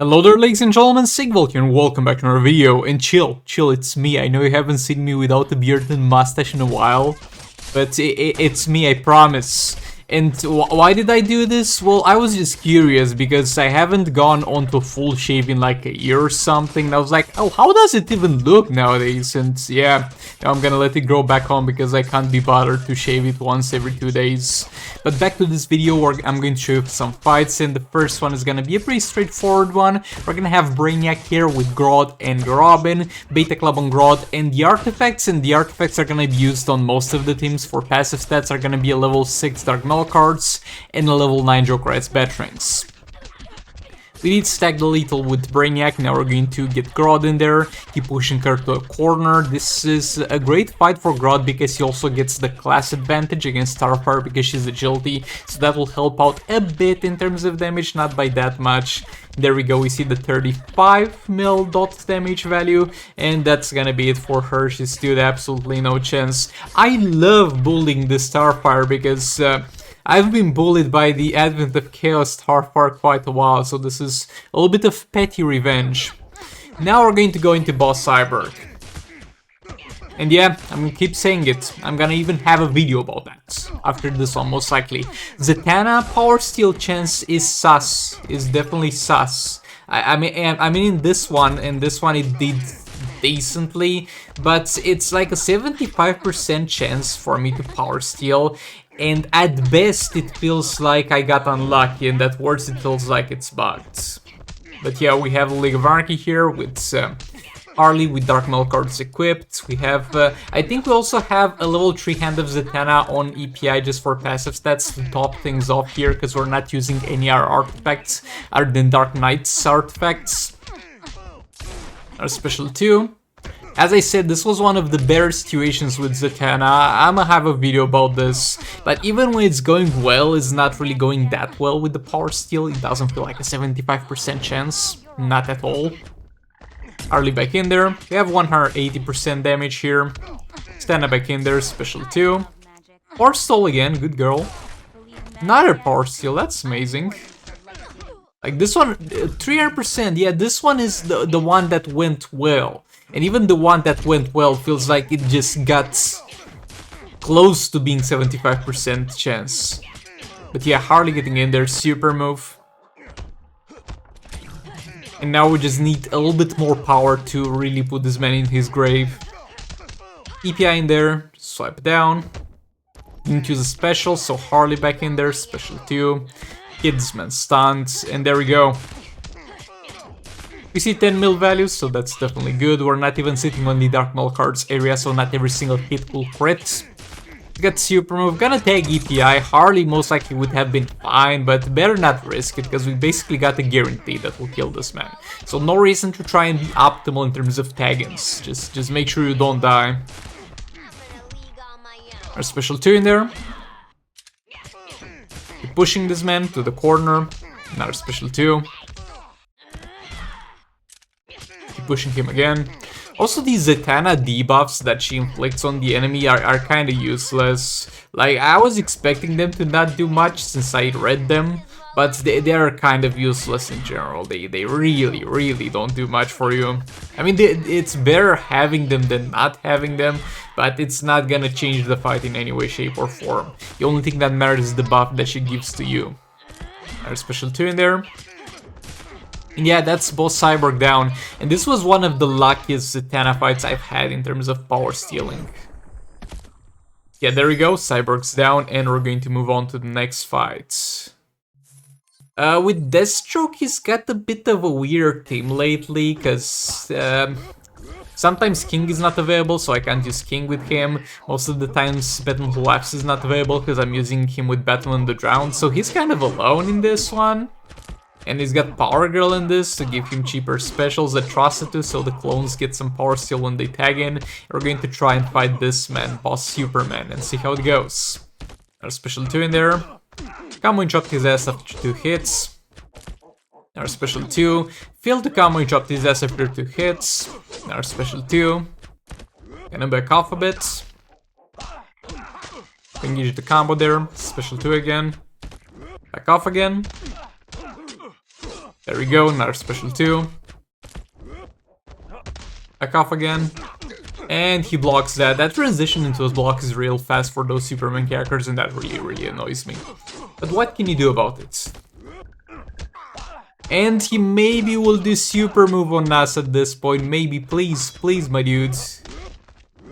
Hello there, ladies and gentlemen, Cyborg here, and welcome back to another video. And chill, it's me. I know you haven't seen me without a beard and mustache in a while, but it's me, I promise. And why did I do this? Well, I was just curious because I haven't gone on to full shave in like a year or something. And I was like, oh, how does it even look nowadays? And yeah, now I'm gonna let it grow back on because I can't be bothered to shave it once every 2 days. But back to this video where I'm going to show you some fights, and the first one is gonna be a pretty straightforward one. We're gonna have Brainiac here with Grodd and Robin, Beta Club on Grodd, and the artifacts are gonna be used on most of the teams. For passive stats are gonna be a level 6 Dark Null cards and a level 9 Joker as Batarings. We did stack the lethal with Brainiac, now we're going to get Grodd in there, keep pushing her to a corner. This is a great fight for Grodd because he also gets the class advantage against Starfire because she's agility, so that will help out a bit in terms of damage, not by that much. There we go, we see the 35 mil dot damage value, and that's gonna be it for her. She stood absolutely no chance. I love bullying the Starfire because I've been bullied by the advent of Chaos Starfire quite a while, so this is a little bit of petty revenge. Now we're going to go into boss Cyborg. And yeah, I'm gonna keep saying it, I'm gonna even have a video about that after this one, most likely. Zatanna power steal chance is sus, is definitely sus. I mean in this one it did decently, but it's like a 75% chance for me to power steal. And at best it feels like I got unlucky, and at worst it feels like it's bugged. But yeah, we have a League of Anarchy here with Harley with Dark Null cards equipped. We have, I think we also have a level 3 Hand of Zatanna on EPI just for passive stats to top things off here, because we're not using any other artifacts other than Dark Knight's artifacts. Our special 2. As I said, this was one of the better situations with Zatanna. I'ma have a video about this, but even when it's going well, it's not really going that well with the power steal. It doesn't feel like a 75% chance, not at all. Harley back in there, we have 180% damage here. Zatanna back in there, special 2. Power steal again, good girl. Another power steal, that's amazing. Like this one, 300%, yeah, this one is the one that went well. And even the one that went well feels like it just got close to being 75% chance. But yeah, Harley getting in there, super move. And now we just need a little bit more power to really put this man in his grave. EPI in there, swipe down. Didn't use a special, so Harley back in there, special 2. Get this man stunned, and there we go. We see 10 mil values, so that's definitely good. We're not even sitting on the Dark Null cards area, so not every single hit will crit. Got super move, gonna tag EPI. Harley most likely would have been fine, but better not risk it, because we basically got a guarantee that will kill this man. So no reason to try and be optimal in terms of taggings. Just make sure you don't die. Our special 2 in there. Keep pushing this man to the corner. Another special 2. Keep pushing him again. Also, these Zatanna debuffs that she inflicts on the enemy are kind of useless. Like, I was expecting them to not do much since I read them, but they are kind of useless in general. They really don't do much for you. I mean, it's better having them than not having them, but it's not gonna change the fight in any way, shape, or form. The only thing that matters is the buff that she gives to you. There's special 2 in there. And yeah, that's both Cyborg down, and this was one of the luckiest Zatanna fights I've had in terms of power stealing. Yeah, there we go, Cyborg's down, and we're going to move on to the next fight. With Deathstroke, he's got a bit of a weird team lately, because sometimes King is not available, so I can't use King with him. Most of the times Batman Who Laughs is not available, because I'm using him with Batman the Drowned, so he's kind of alone in this one. And he's got Power Girl in this to give him cheaper specials, Atrocity, so the clones get some power steal when they tag in. We're going to try and fight this man, Boss Superman, and see how it goes. Our special 2 in there. Combo and chopped his ass after 2 hits. Our special 2. Failed to combo and chopped his ass after 2 hits. Our special 2. Gonna back off a bit. Engage the combo there. Special 2 again. Back off again. There we go, another special 2. Back off again. And he blocks that. That transition into a block is real fast for those Superman characters, and that really annoys me. But what can you do about it? And he maybe will do super move on us at this point. Maybe, please, my dudes.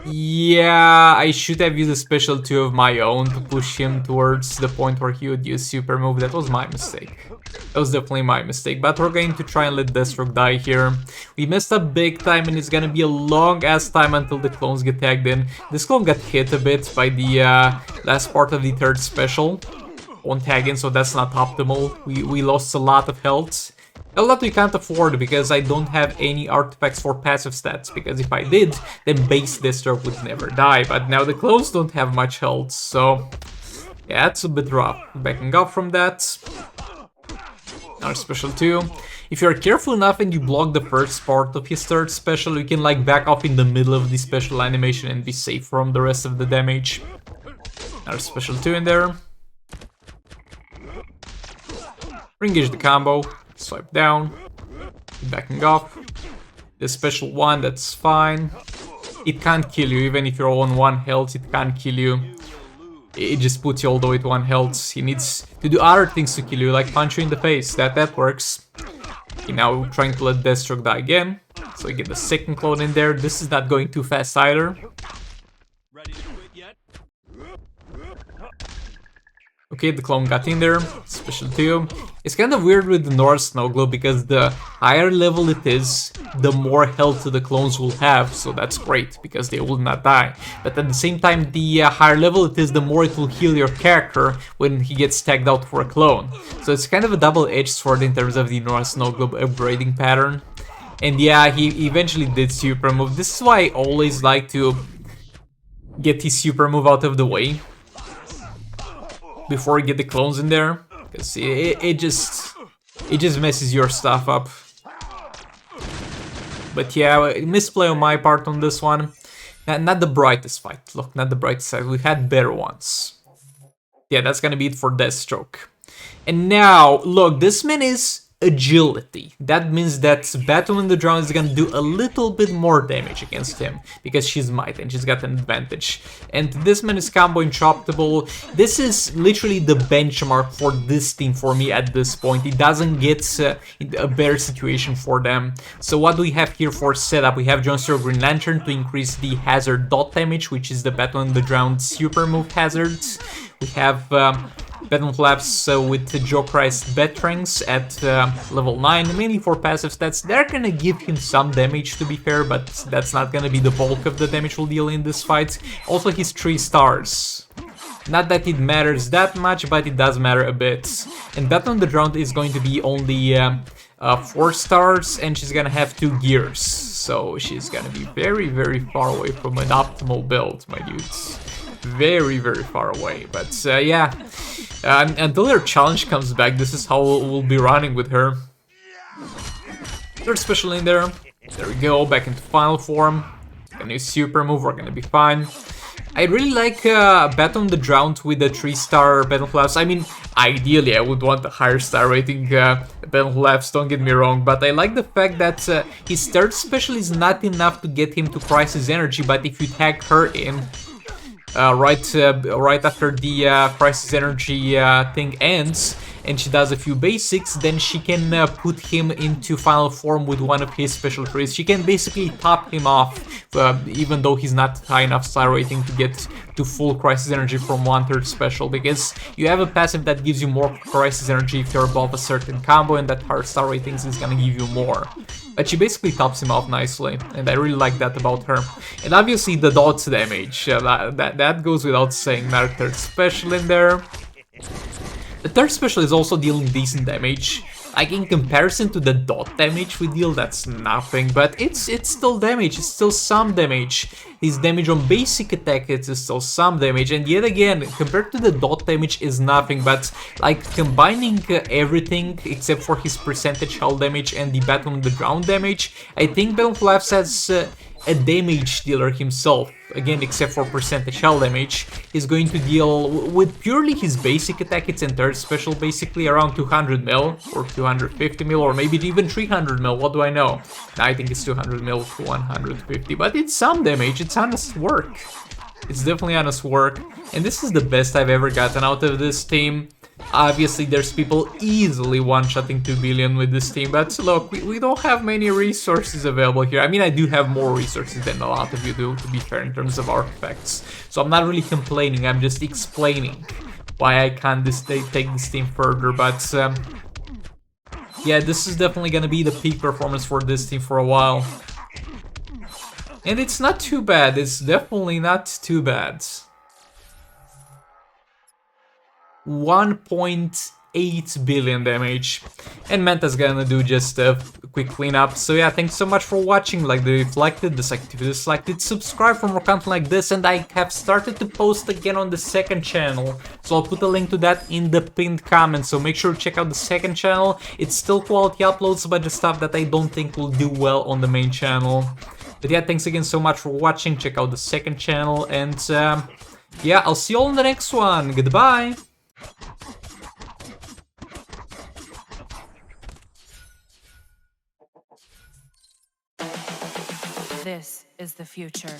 Yeah, I should have used a special 2 of my own to push him towards the point where he would use super move. That was my mistake. That was definitely my mistake. But we're going to try and let Deathstroke die here. We messed up big time, and it's gonna be a long ass time until the clones get tagged in. This clone got hit a bit by the last part of the 3rd special on tag in, so that's not optimal. We lost a lot of health. A lot we can't afford because I don't have any artifacts for passive stats, because if I did, then base Deathstroke would never die, but now the clones don't have much health, so yeah, that's a bit rough. Backing off from that. Our special 2. If you're careful enough and you block the first part of his 3rd special, you can like back off in the middle of the special animation and be safe from the rest of the damage. Our special 2 in there. Re-engage the combo. Swipe down, backing off. The special 1, that's fine. It can't kill you, even if you're on 1 health, it can't kill you. It just puts you all the way to 1 health. He needs to do other things to kill you, like punch you in the face. That works. Okay, now trying to let Deathstroke die again. So we get the 2nd clone in there. This is not going too fast either. Okay, the clone got in there, special 2. It's kind of weird with the North Snow Globe because the higher level it is, the more health the clones will have, so that's great because they will not die. But at the same time, the higher level it is, the more it will heal your character when he gets tagged out for a clone. So it's kind of a double-edged sword in terms of the North Snow Globe upgrading pattern. And yeah, he eventually did super move. This is why I always like to get his super move out of the way before you get the clones in there, because it just messes your stuff up. But yeah, misplay on my part on this one. Not the brightest fight. Look, not the brightest fight. We had better ones. Yeah, that's gonna be it for Deathstroke. And now, look, this man is agility. That means that Battle in the Drown is gonna do a little bit more damage against him because she's might and she's got an advantage. And this man is combo intractable. This is literally the benchmark for this team for me at this point. It doesn't get a better situation for them. So what do we have here for setup? We have John Stewart Green Lantern to increase the hazard dot damage, which is the Battle in the Drown super move hazard. We have Battle Flaps with Joe Christ Batarang at level 9, mainly for passive stats. They're gonna give him some damage, to be fair, but that's not gonna be the bulk of the damage we'll deal in this fight. Also his 3 stars. Not that it matters that much, but it does matter a bit. And Battle on the Ground is going to be only 4 stars, and she's gonna have 2 gears. So she's gonna be very, very far away from an optimal build, my dudes. Very, very far away. But yeah, until her challenge comes back, this is how we'll be running with her. 3rd special in there. There we go, back into final form. Gonna use super move, we're gonna be fine. I really like Battle on the Drowned with the 3-star Battle Flaps. I mean, ideally I would want a higher star rating Battle Flaps, don't get me wrong, but I like the fact that his 3rd special is not enough to get him to Crisis Energy, but if you tag her in right after the Crisis Energy thing ends, and she does a few basics, then she can put him into final form with one of his special trees. She can basically top him off, even though he's not high enough star rating to get to full Crisis Energy from 1/3 special, because you have a passive that gives you more Crisis Energy if you're above a certain combo, and that higher star ratings is gonna give you more. But she basically tops him off nicely, and I really like that about her. And obviously the dot damage, that goes without saying. Another 3rd special in there. The 3rd special is also dealing decent damage. Like, in comparison to the dot damage we deal, that's nothing, but it's still damage, it's still some damage. His damage on basic attack, it's still some damage, and yet again, compared to the dot damage is nothing, but like combining everything except for his percentage hull damage and the Battle on the Ground damage, I think Battle Flaps a damage dealer himself. Again, except for percentage shell damage, he's going to deal with purely his basic attack, its entire special, basically around 200 mil, or 250 mil, or maybe even 300 mil, what do I know? I think it's 200 mil to 150, but it's some damage, it's honest work. It's definitely honest work, and this is the best I've ever gotten out of this team. Obviously, there's people easily one-shotting 2 billion with this team, but look, we don't have many resources available here. I mean, I do have more resources than a lot of you do, to be fair, in terms of artifacts. So I'm not really complaining, I'm just explaining why I can't take this team further, but yeah, this is definitely gonna be the peak performance for this team for a while. And it's not too bad, it's definitely not too bad. 1.8 billion damage, and Manta's gonna do just a quick cleanup. So yeah, thanks so much for watching. Like the video if you liked it, dislike it if you disliked it, subscribe for more content like this, and I have started to post again on the second channel, so I'll put a link to that in the pinned comment, so make sure to check out the second channel. It's still quality uploads, but the stuff that I don't think will do well on the main channel. But yeah, thanks again so much for watching, check out the second channel, and yeah, I'll see you all in the next one. Goodbye! This is the future.